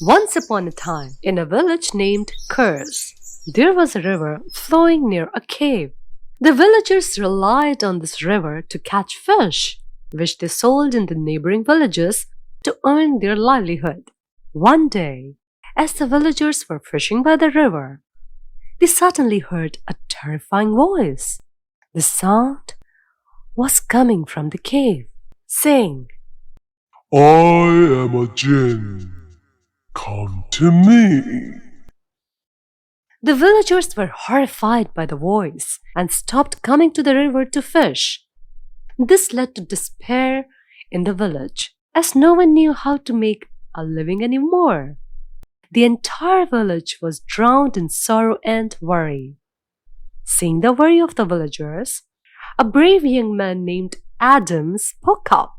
Once upon a time, in a village named Curse, there was a river flowing near a cave. The villagers relied on this river to catch fish, which they sold in the neighboring villages to earn their livelihood. One day, as the villagers were fishing by the river, they suddenly heard a terrifying voice. The sound was coming from the cave, saying, I am a jinn. Come to me. The villagers were horrified by the voice and stopped coming to the river to fish. This led to despair in the village, as no one knew how to make a living anymore. The entire village was drowned in sorrow and worry. Seeing the worry of the villagers, a brave young man named Adam spoke up.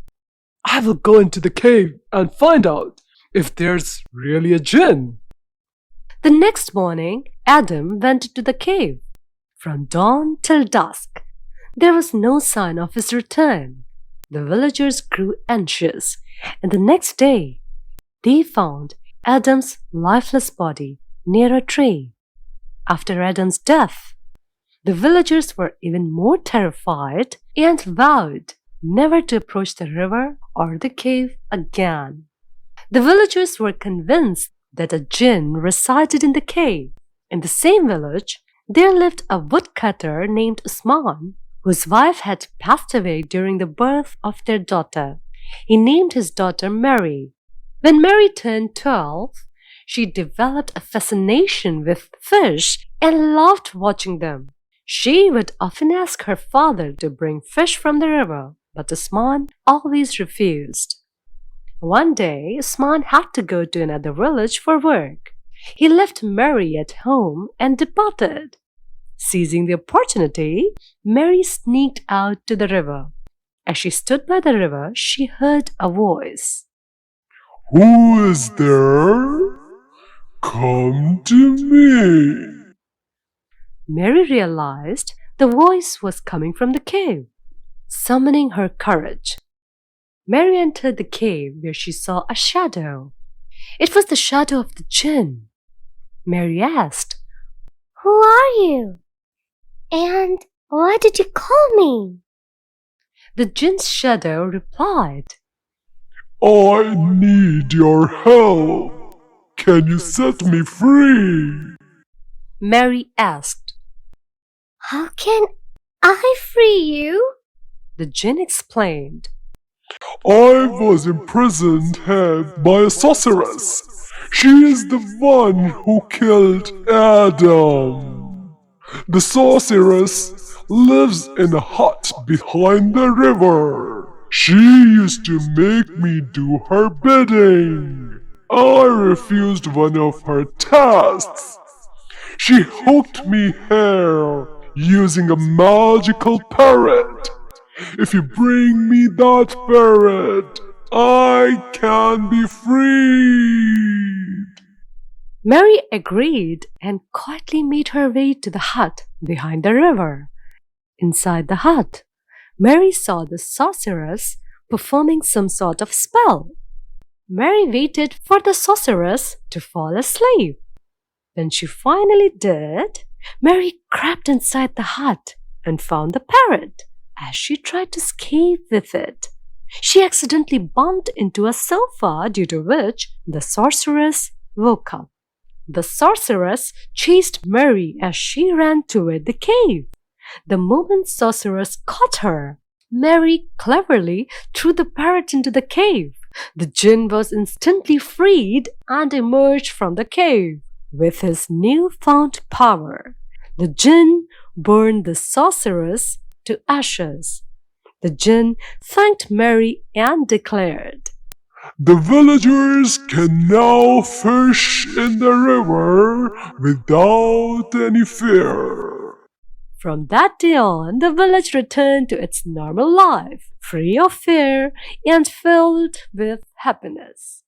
I will go into the cave and find out if there's really a jinn. The next morning, Adam went to the cave. From dawn till dusk, there was no sign of his return. The villagers grew anxious, and the next day, they found Adam's lifeless body near a tree. After Adam's death, the villagers were even more terrified and vowed never to approach the river or the cave again. The villagers were convinced that a jinn resided in the cave. In the same village, there lived a woodcutter named Usman, whose wife had passed away during the birth of their daughter. He named his daughter Mary. When Mary turned 12, she developed a fascination with fish and loved watching them. She would often ask her father to bring fish from the river, but Usman always refused. One day, Usman had to go to another village for work. He left Mary at home and departed. Seizing the opportunity, Mary sneaked out to the river. As she stood by the river, she heard a voice. Who is there? Come to me. Mary realized the voice was coming from the cave, summoning her courage. Mary entered the cave where she saw a shadow. It was the shadow of the jinn. Mary asked, Who are you? And why did you call me? The jinn's shadow replied, I need your help. Can you set me free? Mary asked. How can I free you? The jinn explained, I was imprisoned here by a sorceress. She is the one who killed Adam. The sorceress lives in a hut behind the river. She used to make me do her bidding. I refused one of her tasks. She hooked me here using a magical parrot. If you bring me that parrot, I can be freed. Mary agreed and quietly made her way to the hut behind the river. Inside the hut, Mary saw the sorceress performing some sort of spell. Mary waited for the sorceress to fall asleep. When she finally did, Mary crept inside the hut and found the parrot. As she tried to escape with it, she accidentally bumped into a sofa, due to which the sorceress woke up. The sorceress chased Mary as she ran toward the cave. The moment sorceress caught her, Mary cleverly threw the parrot into the cave. The jinn was instantly freed and emerged from the cave. With his newfound power, the jinn burned the sorceress to ashes. The jinn thanked Mary and declared, The villagers can now fish in the river without any fear. From that day on, the village returned to its normal life, free of fear and filled with happiness.